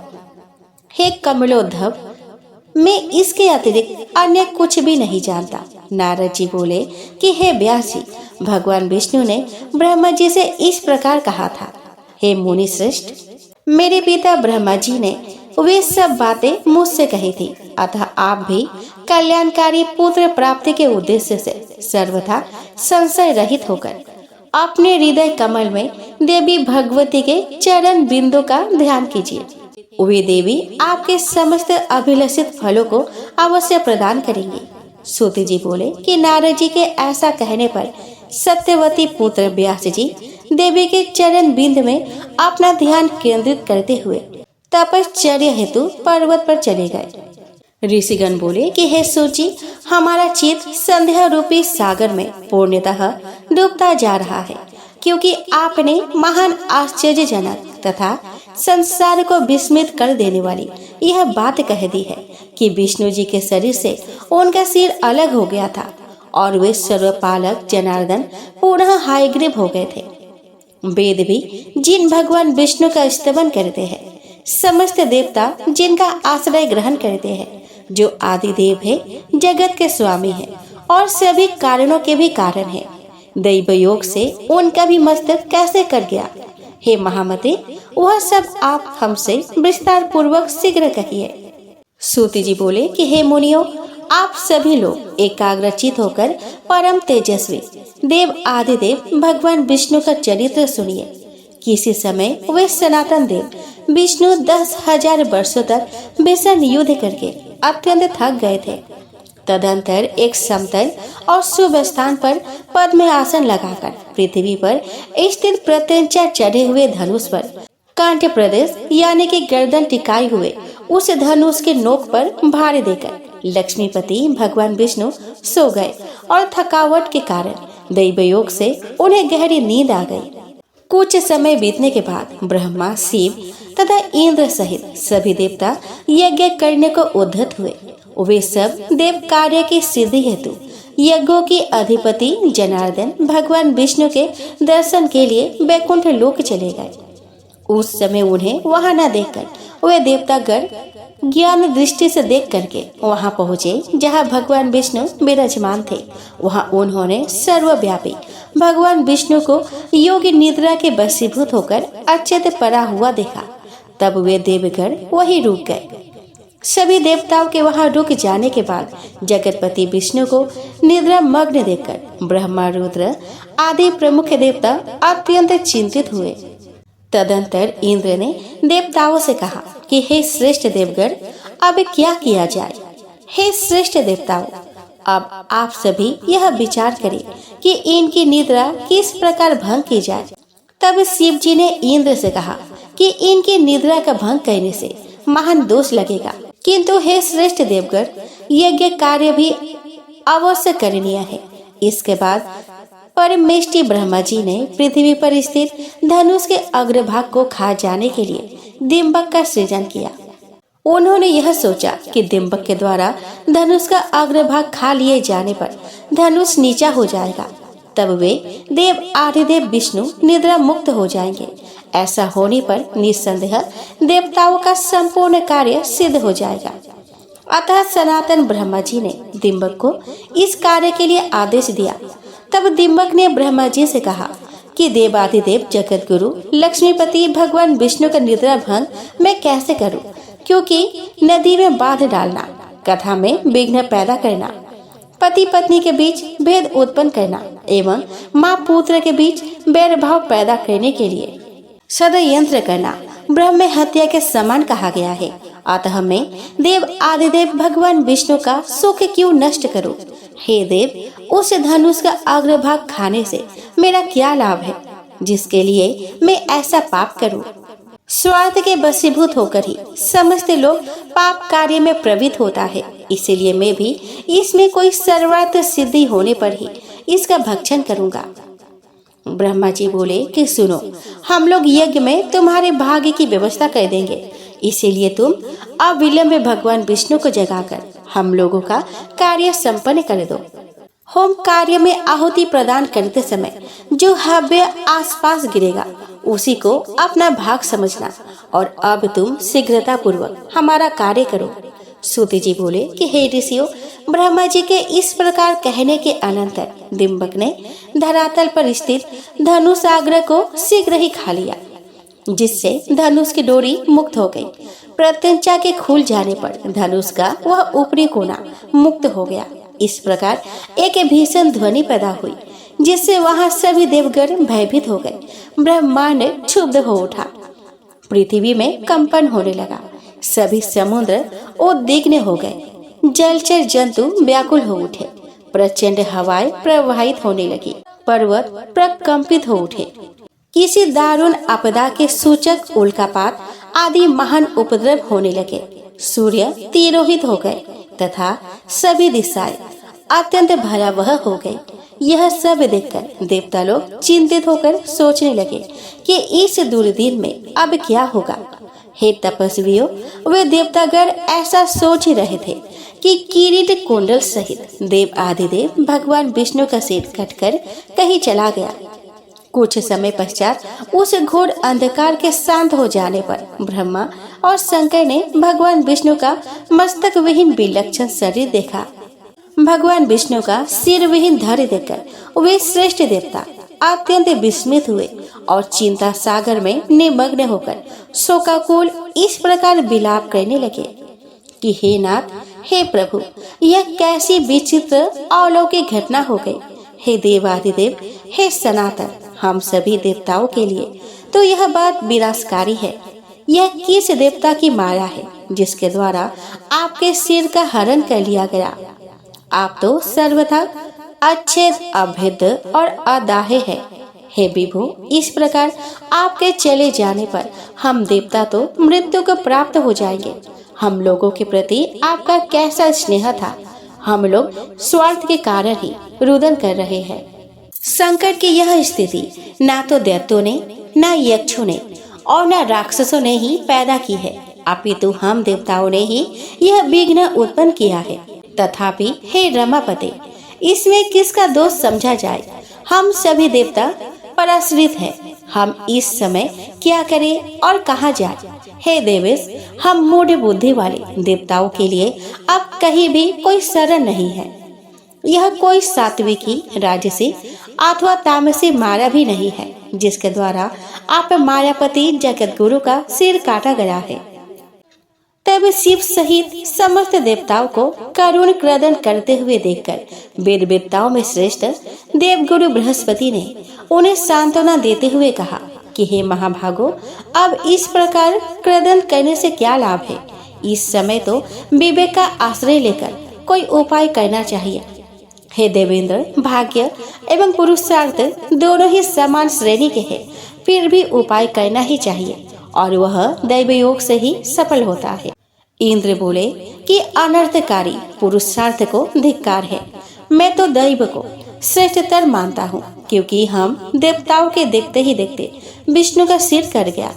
हे कमलोद्धव, मैं इसके अतिरिक्त अन्य कुछ भी नहीं जानता। नारद जी बोले कि हे व्यास जी, भगवान विष्णु ने ब्रह्मा जी से इस प्रकार कहा था। हे मुनि श्रेष्ठ, मेरे पिता ब्रह्मा जी ने वे सब बातें मुझसे कही थी। अतः आप भी कल्याणकारी पुत्र प्राप्ति के उद्देश्य से सर्वथा संशय रहित होकर अपने हृदय कमल में देवी भगवती के चरण बिंदु का ध्यान कीजिए। वे देवी आपके समस्त अभिलषित फलों को अवश्य प्रदान करेंगी। सूत जी बोले कि नारद जी के ऐसा कहने पर सत्यवती पुत्र व्यास जी देवी के चरण बिंद में अपना ध्यान केंद्रित करते हुए तपश्चर्या हेतु पर्वत पर चले गए। ऋषिगण बोले कि हे सूर्य, हमारा चित्त संध्या रूपी सागर में पूर्णतः डूबता जा रहा है, क्योंकि आपने महान आश्चर्यजनक तथा संसार को विस्मित कर देने वाली यह बात कह दी है कि विष्णु जी के शरीर से उनका सिर अलग हो गया था और वे सर्वपालक जनार्दन पुनः हयग्रीव हो गए थे। वेद भी जिन भगवान विष्णु का स्तवन करते हैं, समस्त देवता जिनका आश्रय ग्रहण करते हैं, जो आदि देव है, जगत के स्वामी है और सभी कारणों के भी कारण है, दैव योग से उनका भी मस्तक कैसे कर गया? हे महामते, वह सब आप हमसे विस्तार पूर्वक शीघ्र कहिए। सूति जी बोले कि हे मुनियों, आप सभी लोग एकाग्रचित होकर परम तेजस्वी देव आदिदेव भगवान विष्णु का चरित्र सुनिए। किसी समय वे सनातन देव विष्णु 10,000 वर्षों तक भीषण युद्ध करके अत्यंत थक गए थे। तदंतर एक समतल और शुभ स्थान पर पद में आसन लगाकर पृथ्वी पर स्थित प्रत्यंचा चढ़े हुए धनुष पर कांट प्रदेश यानी कि गर्दन टिकाए हुए उस धनुष के नोक पर भार देकर लक्ष्मीपति भगवान विष्णु सो गए और थकावट के कारण दैवयोग से उन्हें गहरी नींद आ गई। कुछ समय बीतने के बाद ब्रह्मा, शिव तथा इंद्र सहित सभी देवता यज्ञ करने को उद्धत हुए। वे सब देव कार्य की सिद्धि हेतु यज्ञों की अधिपति जनार्दन भगवान विष्णु के दर्शन के लिए वैकुंठ लोक चले गए। उस समय उन्हें वहां न देखकर वे देवतागण ज्ञान दृष्टि से देख करके वहां पहुंचे जहां भगवान विष्णु विराजमान थे। वहां उन्होंने सर्वव्यापी भगवान विष्णु को योगी निद्रा के वशीभूत होकर अचेत पड़ा हुआ देखा। तब वे देवगण वहीं रुक गए। सभी देवताओं के वहां रुक जाने के बाद जगतपति विष्णु को निद्रा मग्न देखकर ब्रह्मा, रुद्र आदि प्रमुख देवता अत्यंत चिंतित हुए। तदंतर इंद्र ने देवताओं से कहा कि हे श्रेष्ठ देवगण, अब क्या किया जाए। हे श्रेष्ठ देवताओं, अब आप सभी यह विचार करें कि इनकी निद्रा किस प्रकार भंग की जाए। तब शिव जी ने इंद्र से कहा कि इनकी निद्रा का भंग करने से महान दोष लगेगा, किंतु हे श्रेष्ठ देवगण, यज्ञ कार्य भी अवश्य करणीय है। इसके बाद परमेष्टि ब्रह्मा जी ने पृथ्वी पर स्थित धनुष के अग्रभाग को खा जाने के लिए दिम्बक का सृजन किया। उन्होंने यह सोचा कि दिम्बक के द्वारा धनुष का अग्रभाग खा लिए जाने पर धनुष नीचा हो जाएगा, तब वे देव आदिदेव विष्णु निद्रा मुक्त हो जाएंगे। ऐसा होने पर निस्संदेह देवताओं का संपूर्ण कार्य सिद्ध हो जाएगा। अतः सनातन ब्रह्मा जी ने दिम्बक को इस कार्य के लिए आदेश दिया। तब दिम्बक ने ब्रह्मा जी से कहा कि देवाधिदेव जगत गुरु लक्ष्मीपति भगवान विष्णु का निद्रा भंग मैं कैसे करूं, क्योंकि नदी में बांध डालना, कथा में विघ्न पैदा करना, पति पत्नी के बीच भेद उत्पन्न करना एवं माँ पुत्र के बीच बैर भाव पैदा करने के लिए षड्यंत्र करना ब्रह्म हत्या के समान कहा गया है। अतः मैं देव आदिदेव भगवान विष्णु का सुख क्यों नष्ट करूं? हे देव, उस धनुष का अग्रभाग खाने से मेरा क्या लाभ है, जिसके लिए मैं ऐसा पाप करूं? स्वार्थ के वशीभूत होकर ही समस्त लोग पाप कार्य में प्रवृत्त होता है, इसीलिए मैं भी इसमें कोई सर्वार्थ सिद्धि होने पर ही इसका भक्षण करूंगा। ब्रह्मा जी बोले कि सुनो, हम लोग यज्ञ में तुम्हारे भाग्य की व्यवस्था कर देंगे, इसीलिए तुम अविलंब भगवान विष्णु को जगाकर हम लोगों का कार्य संपन्न कर दो। होम कार्य में आहुति प्रदान करते समय जो हव्य आसपास गिरेगा उसी को अपना भाग समझना, और अब तुम शीघ्रता पूर्वक हमारा कार्य करो। सूत जी बोले कि हे ऋषियों, ब्रह्मा जी के इस प्रकार कहने के अनंतर दिम्बक ने धरातल पर स्थित धनुषाग्र को शीघ्र ही खा लिया, जिससे धनुष की डोरी मुक्त हो गई। प्रत्यंचा के खुल जाने पर धनुष का वह ऊपरी कोना मुक्त हो गया। इस प्रकार एक भीषण ध्वनि पैदा हुई, जिससे वहां सभी देवगण भयभीत हो गए। ब्रह्मांड क्षुब्ध हो उठा, पृथ्वी में कंपन होने लगा, सभी समुद्र उद्विग्न हो गए, जलचर जंतु व्याकुल हो उठे, प्रचंड हवाएं प्रवाहित होने लगी, पर्वत प्रकंपित हो उठे। किसी दारुण आपदा के सूचक उल्कापात आदि महान उपद्रव होने लगे। सूर्य तिरोहित हो गए तथा सभी दिशाएं अत्यंत भयावह हो गई। यह सब देखकर देवता लोग चिंतित होकर सोचने लगे कि इस दुर्दिन में अब क्या होगा। हे तपस्वियों, वे देवतागण ऐसा सोच ही रहे थे कि किरीट कुंडल सहित देव आदिदेव भगवान विष्णु का सिर कटकर कहीं चला गया। कुछ समय पश्चात उस घोर अंधकार के शांत हो जाने पर ब्रह्मा और शंकर ने भगवान विष्णु का मस्तक विहीन विलक्षण शरीर देखा। भगवान विष्णु का सिर विहीन धैर्य देखकर वे श्रेष्ठ देवता अत्यंत विस्मित हुए और चिंता सागर में निमग्न होकर शोकाकुल इस प्रकार विलाप करने लगे कि हे नाथ, हे प्रभु, यह कैसी विचित्र अलौकिक घटना हो गई। हे देवाधिदेव, हे सनातन, हम सभी देवताओं के लिए तो यह बात विनाशकारी है। यह किस देवता की माया है जिसके द्वारा आपके सिर का हरण कर लिया गया? आप तो सर्वथा अच्छेद, अभेद्य और अदाह्य है। हे विभु, इस प्रकार आपके चले जाने पर हम देवता तो मृत्यु को प्राप्त हो जाएंगे। हम लोगों के प्रति आपका कैसा स्नेह था, हम लोग स्वार्थ के कारण ही रुदन कर रहे हैं। संकट की यह स्थिति ना तो दैत्यों ने, ना यक्षों ने और न राक्षसों ने ही पैदा की है, अपितु हम देवताओं ने ही यह विघ्न उत्पन्न किया है। तथापि हे रमापते, इसमें किसका दोष समझा जाए? हम सभी देवता पराश्रित हैं। हम इस समय क्या करें और कहाँ जाए? हे देवेश, हम मूढ़ बुद्धि वाले देवताओं के लिए अब कहीं भी कोई शरण नहीं है। यह कोई सात्विकी, राजसी अथवा तामसी माया भी नहीं है जिसके द्वारा आप मायापति जगत गुरु का सिर काटा गया है। तब शिव सहित समस्त देवताओं को करुण क्रदन करते हुए देखकर वेद वेदताओं में श्रेष्ठ देवगुरु बृहस्पति ने उन्हें सांत्वना देते हुए कहा कि हे महाभागो, अब इस प्रकार क्रदन करने से क्या लाभ है? इस समय तो विवेक का आश्रय लेकर कोई उपाय करना चाहिए। हे देवेंद्र, भाग्य एवं पुरुषार्थ दोनों ही समान श्रेणी के हैं, फिर भी उपाय करना ही चाहिए और वह दैव योग से ही सफल होता है। इंद्र बोले कि अनर्थकारी पुरुषार्थ को धिक्कार है। मैं तो दैव को श्रेष्ठतर मानता हूँ, क्योंकि हम देवताओं के देखते ही देखते विष्णु का सिर कट गया।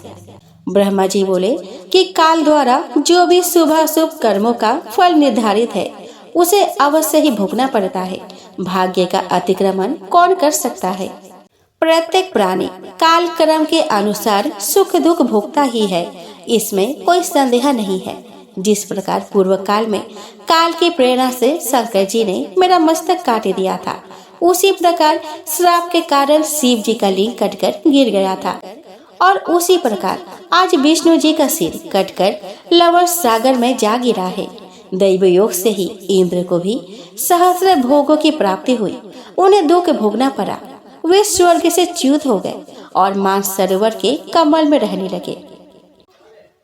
ब्रह्मा जी बोले कि काल द्वारा जो भी शुभ अशुभ कर्मों का फल निर्धारित है उसे अवश्य ही भोगना पड़ता है। भाग्य का अतिक्रमण कौन कर सकता है? प्रत्येक प्राणी काल क्रम के अनुसार सुख दुख भोगता ही है, इसमें कोई संदेह नहीं है। जिस प्रकार पूर्व काल में काल की प्रेरणा से शंकर जी ने मेरा मस्तक काट दिया था, उसी प्रकार श्राप के कारण शिव जी का लिंग कटकर गिर गया था और उसी प्रकार आज विष्णु जी का सिर कटकर लवण सागर में जा गिरा है। दैव योग से ही इंद्र को भी सहस्र भोगों की प्राप्ति हुई, उन्हें दुख भोगना पड़ा। वे स्वर्ग से च्युत हो गए और मानस सरोवर के कमल में रहने लगे।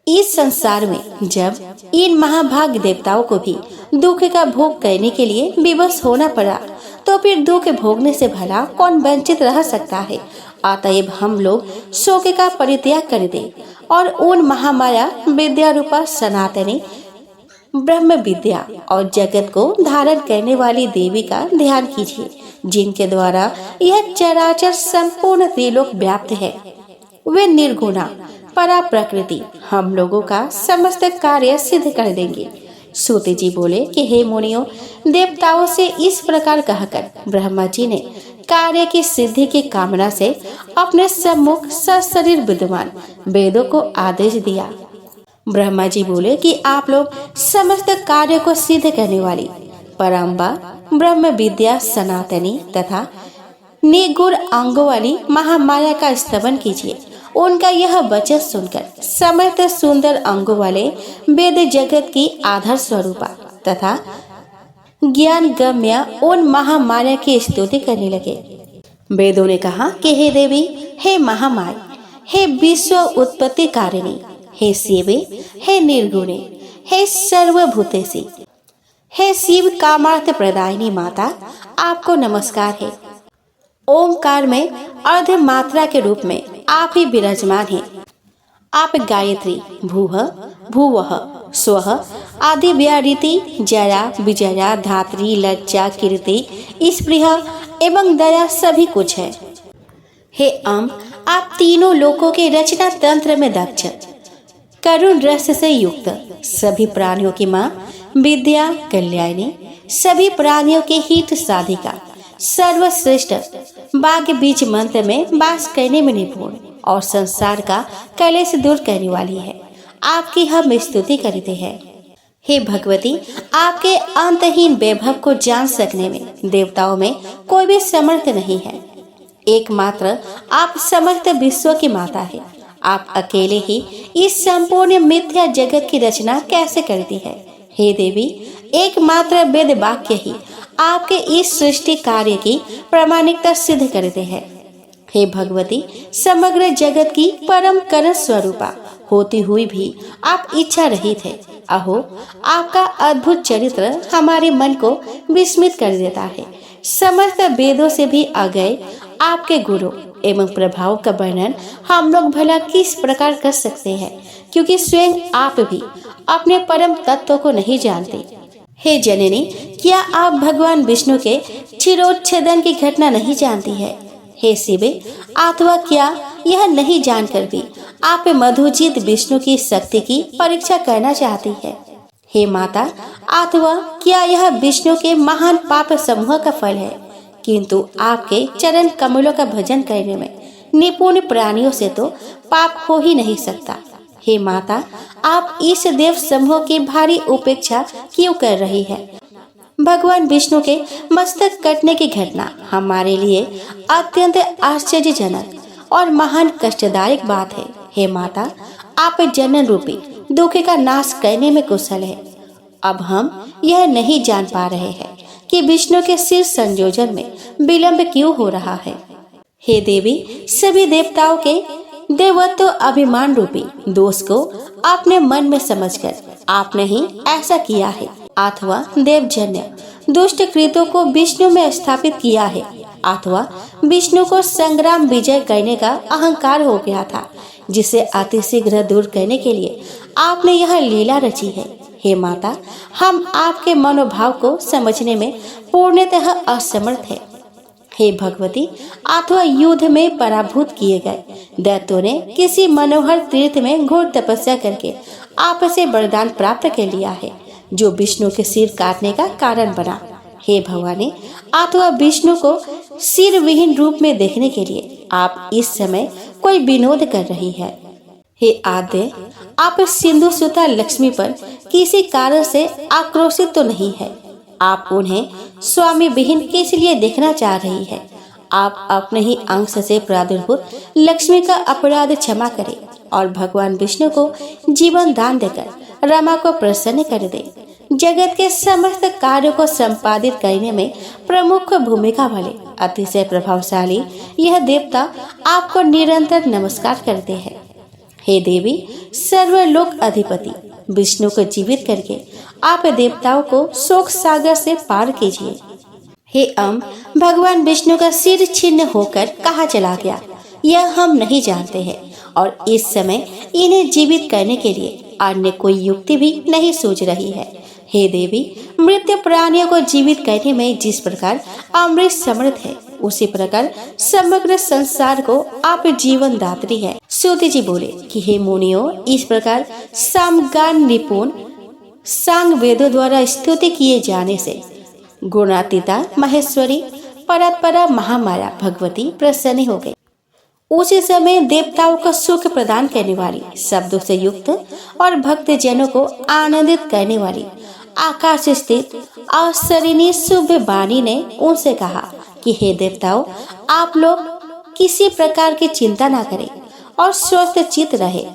इस संसार में जब इन महाभाग देवताओं को भी दुख का भोग करने के लिए विवश होना पड़ा, तो फिर दुख भोगने से भला कौन वंचित रह सकता है? अतएव हम लोग शोक का परित्याग कर दे और उन महामाया विद्या रूपा सनातनी ब्रह्म विद्या और जगत को धारण करने वाली देवी का ध्यान कीजिए, जिनके द्वारा यह चराचर संपूर्ण त्रिलोक व्याप्त है। वे निर्गुणा परा प्रकृति हम लोगों का समस्त कार्य सिद्ध कर देंगे। सूत जी बोले कि हे मुनियों, देवताओं से इस प्रकार कहकर ब्रह्मा जी ने कार्य की सिद्धि की कामना से अपने सम्मुख सशरीर विद्यमान वेदों को आदेश दिया। ब्रह्मा जी बोले कि आप लोग समस्त कार्य को सिद्ध करने वाली परम्बा ब्रह्म विद्या सनातनी तथा निगुण अंगों वाली महामाया का स्तवन कीजिए। उनका यह वचन सुनकर समस्त सुंदर अंगों वाले वेद जगत की आधार स्वरूपा तथा ज्ञान गम्य उन महामाया की स्तुति करने लगे। वेदों ने कहा कि हे देवी, हे महामाय, हे विश्व उत्पत्ति कारिणी, हे शिवे, हे निर्गुणे, हे सर्वभूतेशी, हे शिव कामार्थ प्रदायिनी माता, आपको नमस्कार है। ओंकार में अर्ध मात्रा के रूप में आप ही विराजमान हैं। आप गायत्री, भूः, भुवः, स्वः आदि व्याहृति, जया, विजया, धात्री, लज्जा, कीर्ति, स्पृहा एवं दया सभी कुछ है। हे अम्ब, आप तीनों लोकों के रचना तंत्र में दक्ष, करुण रस से युक्त, सभी प्राणियों की माँ, विद्या कल्याणी, सभी प्राणियों के हित साधिका, सर्वश्रेष्ठ, बाग बीज मंत्र में वास करने में निपुण और संसार का कलेश दूर करने वाली है। आपकी हम स्तुति करते हैं। हे भगवती, आपके अंतहीन वैभव को जान सकने में देवताओं में कोई भी समर्थ नहीं है। एकमात्र आप समस्त विश्व की माता है। आप अकेले ही इस संपूर्ण मिथ्या जगत की रचना कैसे करती है? हे देवी, एकमात्र वेद वाक्य ही आपके इस सृष्टि कार्य की प्रामाणिकता सिद्ध करते हैं। हे भगवती, समग्र जगत की परम करण स्वरूपा होती हुई भी आप इच्छा रहित है। अहो, आपका अद्भुत चरित्र हमारे मन को विस्मित कर देता है। समस्त वेदों से भी आगे आपके गुरु एवं प्रभाव का वर्णन हम लोग भला किस प्रकार कर सकते हैं, क्योंकि स्वयं आप भी अपने परम तत्व को नहीं जानते। हे जननी, क्या आप भगवान विष्णु के चिरोच्छेदन की घटना नहीं जानती है? हे शिवे, अथवा क्या यह नहीं जानकर भी आप मधुजीत विष्णु की शक्ति की परीक्षा करना चाहती है? हे माता, अथवा क्या यह विष्णु के महान पाप समूह का फल है? किंतु आपके चरण कमलों का भजन करने में निपुण प्राणियों से तो पाप हो ही नहीं सकता। हे माता, आप इस देव समूह की भारी उपेक्षा क्यों कर रही है? भगवान विष्णु के मस्तक कटने की घटना हमारे लिए अत्यंत आश्चर्यजनक और महान कष्टदायक बात है। हे माता, आप जनन रूपी दुख का नाश करने में कुशल है। अब हम यह नहीं जान पा रहे हैं कि विष्णु के सिर संयोजन में विलंब क्यों हो रहा है। हे देवी, सभी देवताओं के देवत्व अभिमान रूपी दोष को अपने मन में समझकर आपने ही ऐसा किया है, अथवा देवजन्य दुष्ट कृतों को विष्णु में स्थापित किया है, अथवा विष्णु को संग्राम विजय करने का अहंकार हो गया था, जिसे अतिशीघ्र दूर करने के लिए आपने यह लीला रची है। हे माता, हम आपके मनोभाव को समझने में पूर्णतः असमर्थ है। हे भगवती, अथवा युद्ध में पराभूत किए गए दैत्यों ने किसी मनोहर तीर्थ में घोर तपस्या करके आपसे वरदान प्राप्त कर लिया है, जो विष्णु के सिर काटने का कारण बना। हे भवानी, अथवा विष्णु को सिर विहीन रूप में देखने के लिए आप इस समय कोई विनोद कर रही है। हे आद्य, आप सिंधु सुता लक्ष्मी पर किसी कारण से आक्रोशित तो नहीं है। आप उन्हें स्वामी विहीन किस लिए देखना चाह रही है? आप अपने ही अंश से प्रादुर्भूत लक्ष्मी का अपराध क्षमा करें और भगवान विष्णु को जीवन दान देकर रमा को प्रसन्न कर दे। जगत के समस्त कार्यों को संपादित करने में प्रमुख भूमिका वाले अतिशय प्रभावशाली यह देवता आपको निरंतर नमस्कार करते हैं। हे देवी, सर्वलोक अधिपति विष्णु को जीवित करके आप देवताओं को शोक सागर से पार कीजिए। हे भगवान विष्णु का सिर छिन्न होकर कहाँ चला गया, यह हम नहीं जानते हैं, और इस समय इन्हें जीवित करने के लिए अन्य कोई युक्ति भी नहीं सूझ रही है। हे देवी, मृत प्राणियों को जीवित करने में जिस प्रकार अमृत समर्थ है, उसी प्रकार समग्र संसार को आप जीवन दात्री है। सूत जी बोले कि हे मुनियों, इस प्रकार सामगान निपुण सांग वेदों द्वारा स्तुति किए जाने से गुणातीता महेश्वरी परात्परा महामाया भगवती प्रसन्न हो गई। उसी समय देवताओं को सुख प्रदान करने वाली, शब्दों से युक्त और भक्त जनों को आनंदित करने वाली आकाश स्थित अवसरिणी शुभ वाणी ने उनसे कहा कि हे देवताओं, आप लोग किसी प्रकार की चिंता ना करें और स्वस्थ चित्त रहे।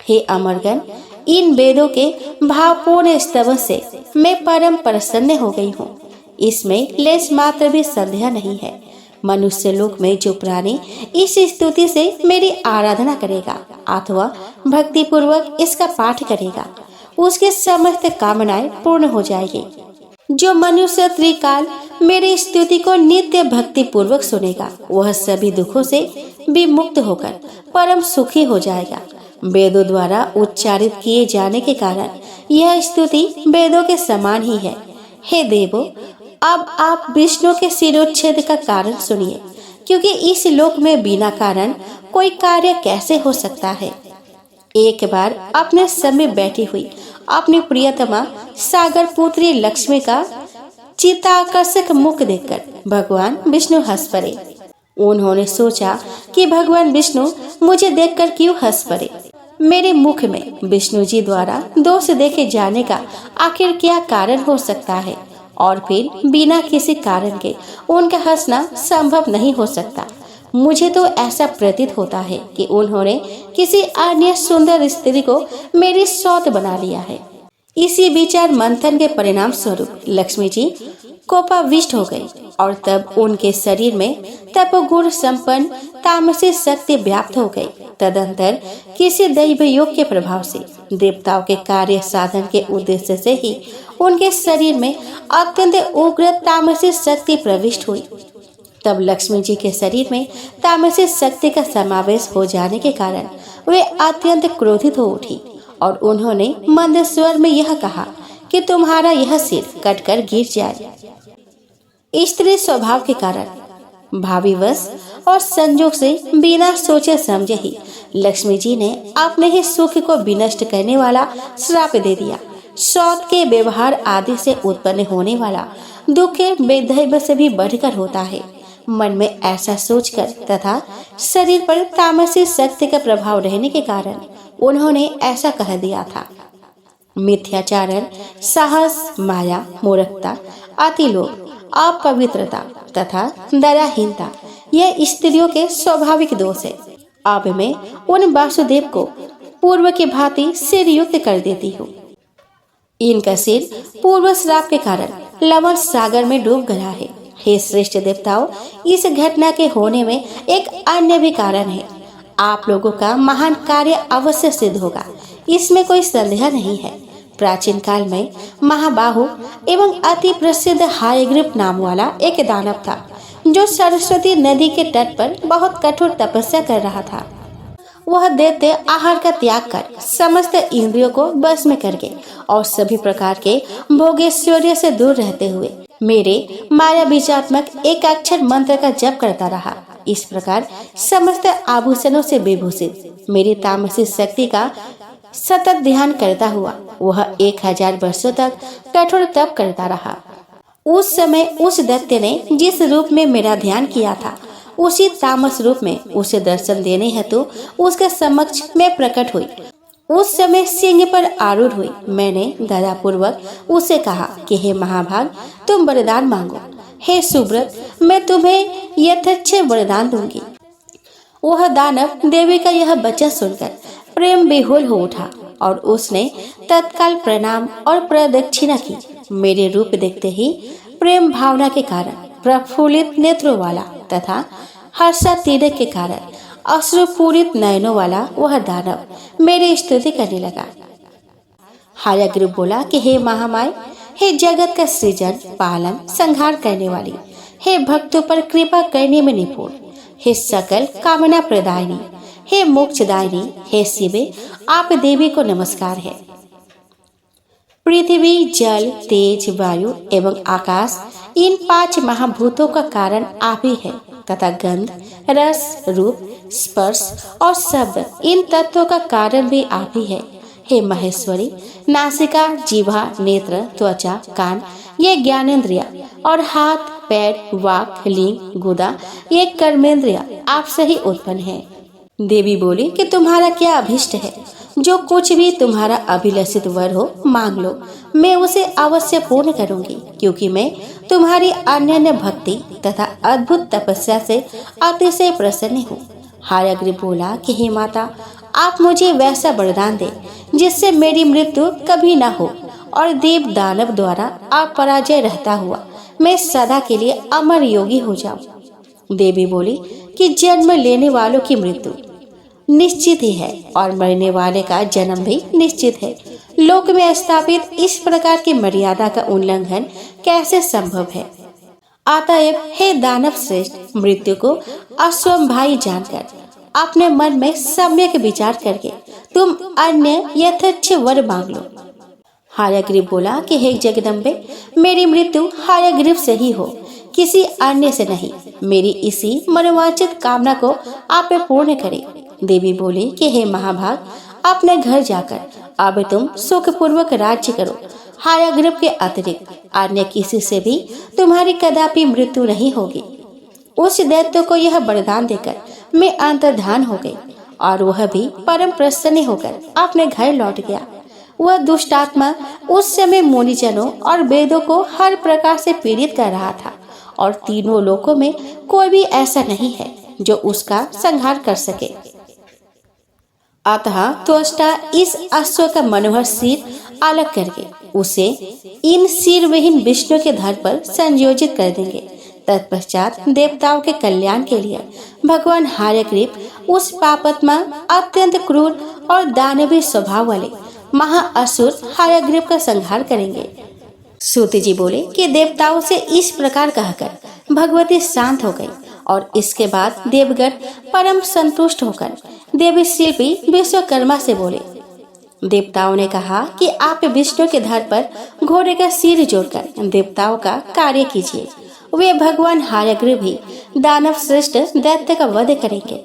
हे अमरगण, इन वेदों के भावपूर्ण स्तवन से मैं परम प्रसन्न हो गई हूँ। इसमें लेश मात्र भी संदेह नहीं है। मनुष्य लोक में जो प्राणी इस स्तुति से मेरी आराधना करेगा अथवा भक्ति पूर्वक इसका पाठ करेगा, उसके समस्त कामनाएं पूर्ण हो जाएगी। जो मनुष्य त्रिकाल मेरी स्तुति को नित्य भक्ति पूर्वक सुनेगा, वह सभी दुखों से विमुक्त होकर परम सुखी हो जाएगा। वेदों द्वारा उच्चारित किए जाने के कारण यह स्तुति वेदों के समान ही है। हे देवो, अब आप विष्णु के सिरोच्छेद का कारण सुनिए, क्योंकि इस लोक में बिना कारण कोई कार्य कैसे हो सकता है। एक बार अपने समय बैठी हुई अपनी प्रियतमा सागर पुत्री लक्ष्मी का चित्ताकर्षक मुख देखकर भगवान विष्णु हंस पड़े। उन्होंने सोचा कि भगवान विष्णु मुझे देखकर क्यों हंस पड़े। मेरे मुख में विष्णु जी द्वारा दोष देखे जाने का आखिर क्या कारण हो सकता है, और फिर बिना किसी कारण के उनका हंसना संभव नहीं हो सकता। मुझे तो ऐसा प्रतीत होता है कि उन्होंने किसी अन्य सुंदर स्त्री को मेरी सौत बना लिया है। इसी विचार मंथन के परिणाम स्वरूप लक्ष्मी जी कोपाविष्ट हो गई और तब उनके शरीर में तपोगुण संपन्न तामसिक शक्ति व्याप्त हो गई। तदंतर किसी दैव योग के प्रभाव से देवताओं के कार्य साधन के उद्देश्य से ही उनके शरीर में अत्यंत उग्र तामसिक शक्ति प्रविष्ट हुई। तब लक्ष्मी जी के शरीर में तामसिक शक्ति का समावेश हो जाने के कारण वे अत्यंत क्रोधित हो उठी और उन्होंने मंद स्वर में यह कहा कि तुम्हारा यह सिर कटकर गिर जाए। स्त्री स्वभाव के कारण भावीवश और संजोग से बिना सोचे समझे ही लक्ष्मी जी ने अपने ही सुख को विनष्ट करने वाला श्राप दे दिया। शौच के व्यवहार आदि से उत्पन्न होने वाला दुख बेदैव से भी बढ़कर होता है। मन में ऐसा सोचकर तथा शरीर पर तामसिक शक्ति का प्रभाव रहने के कारण उन्होंने ऐसा कह दिया था। मिथ्याचारण, साहस, माया, मूर्खता, अतिलोभ, अपवित्रता तथा दयाहीनता यह स्त्रियों के स्वाभाविक दोष है। अब मैं उन वासुदेव को पूर्व की भांति सिर युक्त कर देती हूँ। इनका सिर पूर्व श्राप के कारण लवण सागर में डूब गया है। हे श्रेष्ठ देवताओं, इस घटना के होने में एक अन्य भी कारण है। आप लोगों का महान कार्य अवश्य सिद्ध होगा, इसमें कोई संदेह नहीं है। प्राचीन काल में महाबाहु एवं अति प्रसिद्ध हायग्रीव नाम वाला एक दानव था, जो सरस्वती नदी के तट पर बहुत कठोर तपस्या कर रहा था। वह दैत्य आहार का त्याग कर समस्त इंद्रियों को बस में करके और सभी प्रकार के भोगेश्वर्य से दूर रहते हुए मेरे माया बीजात्मक एक अक्षर मंत्र का जप करता रहा। इस प्रकार समस्त आभूषणों से विभूषित मेरी तामसिक शक्ति का सतत ध्यान करता हुआ वह 1000 वर्षों तक कठोर तप करता रहा। उस समय उस दैत्य ने जिस रूप में मेरा ध्यान किया था, उसी तामस रूप में उसे दर्शन देने हेतु उसके समक्ष मैं प्रकट हुई। उस समय सिंह पर आरूढ़ हुई मैंने दयापूर्वक उसे कहा कि हे महाभाग, तुम वरदान मांगो। हे सुब्रत, मैं तुम्हें यथेच्छ वरदान दूंगी। वह दानव देवी का यह वचन सुनकर प्रेम विह्वल हो उठा और उसने तत्काल प्रणाम और प्रदक्षिणा की। मेरे रूप देखते ही प्रेम भावना के कारण प्रफुल्लित नेत्रों वाला तथा हर्षातिरेक के कारण अश्रुपूरित नयनों वाला वह दानव मेरी स्तुति करने लगा। हायग्रीव बोला कि हे महामाय, हे जगत का सृजन, पालन, संहार करने वाली, हे भक्तों पर कृपा करने में निपुण, हे सकल कामना प्रदायिनी, हे मोक्षदायिनी, हे शिवे, आप देवी को नमस्कार है। पृथ्वी, जल, तेज, वायु एवं आकाश, इन 5 महाभूतों का कारण आप ही है तथा गंध, रस, रूप, स्पर्श और शब्द, इन तत्वों का कारण भी आप ही है। हे महेश्वरी, नासिका, जीवा, नेत्र, त्वचा, कान, ये ज्ञानेन्द्रिया और हाथ, पैर, वाक, लिंग, गुदा, ये कर्मेंद्रिया आपसे ही उत्पन्न है। देवी बोली कि तुम्हारा क्या अभिष्ट है? जो कुछ भी तुम्हारा अभिलषित वर हो मांग लो, मैं उसे अवश्य पूर्ण करूंगी, क्योंकि मैं तुम्हारी अनन्य भक्ति तथा अद्भुत तपस्या से अतिशय प्रसन्न हूँ। हायग्रीव बोला कि हे माता, आप मुझे वैसा वरदान दे जिससे मेरी मृत्यु कभी न हो और देव दानव द्वारा अपराजय रहता हुआ मैं सदा के लिए अमर योगी हो जाऊं। देवी बोली कि जन्म लेने वालों की मृत्यु निश्चित ही है और मरने वाले का जन्म भी निश्चित है। लोक में स्थापित इस प्रकार की मर्यादा का उल्लंघन कैसे संभव है? अतएव हे दानव श्रेष्ठ, मृत्यु को अस्वभावी जानकर अपने मन में सम्यक विचार करके तुम अन्य यथेच्छ वर मांग लो। हायग्रीव बोला कि हे जगदम्बे, मेरी मृत्यु हायग्रीव से ही हो, किसी अन्य से नहीं। मेरी इसी मनोवांछित कामना को आप पूर्ण करें। देवी बोली कि हे महाभाग, अपने घर जाकर अब तुम सुखपूर्वक राज्य करो। हायग्रीव के अतिरिक्त अन्य किसी से भी तुम्हारी कदापि मृत्यु नहीं होगी। उस दैत्य को यह वरदान देकर मैं अंतर्धान हो गई और वह भी परम प्रसन्न होकर अपने घर लौट गया। वह दुष्ट आत्मा उस समय मुनिजनों और वेदों को हर प्रकार से पीड़ित कर रहा था और तीनों लोकों में कोई भी ऐसा नहीं है जो उसका संहार कर सके। अतः त्वष्टा इस अश्व का मनोहर सिर अलग करके उसे इन सिरविहीन विष्णु के धड़ पर संयोजित कर देंगे। तत्पश्चात देवताओं के कल्याण के लिए भगवान हयग्रीव उस पापात्मा, अत्यंत क्रूर और दानवीय स्वभाव वाले महाअसुर हयग्रीव का संहार करेंगे। सूत जी बोले कि देवताओं से इस प्रकार कहकर भगवती शांत हो गई और इसके बाद देवगण परम संतुष्ट होकर देवी शिल्पी विश्वकर्मा से बोले। देवताओं ने कहा कि आप विष्णु के धड़ पर घोड़े का सिर जोड़कर देवताओं का कार्य कीजिए। वे भगवान हयग्रीव भी दानव श्रेष्ठ दैत्य का वध करेंगे।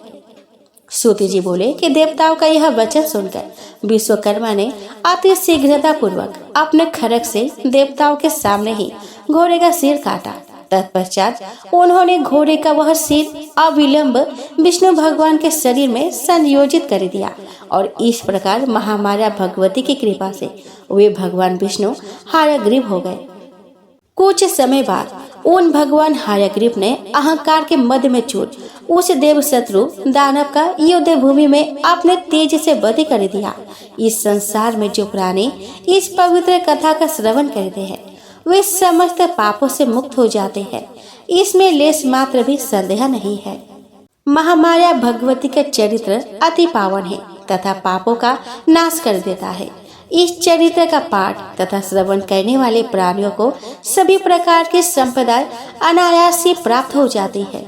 सूत जी बोले कि देवताओं का यह वचन सुनकर विश्वकर्मा ने अति शीघ्रता पूर्वक अपने खड्ग से देवताओं के सामने ही घोड़े का सिर काटा। तत्पश्चात उन्होंने घोड़े का वह सिर अविलंब विष्णु भगवान के शरीर में संयोजित कर दिया और इस प्रकार महामाया भगवती की कृपा से वे भगवान विष्णु हयग्रीव हो गए। कुछ समय बाद उन भगवान हयग्रीव ने अहंकार के मध्य में चूर उस देव शत्रु दानव का युद्ध भूमि में अपने तेज से वध कर दिया। इस संसार में जो प्राणी इस पवित्र कथा का श्रवण करते हैं वे समस्त पापों से मुक्त हो जाते हैं, इसमें लेश मात्र भी संदेह नहीं है। महामाया भगवती का चरित्र अति पावन है तथा पापों का नाश कर देता है। इस चरित्र का पाठ तथा श्रवण करने वाले प्राणियों को सभी प्रकार की संपदा अनायास ही प्राप्त हो जाती है।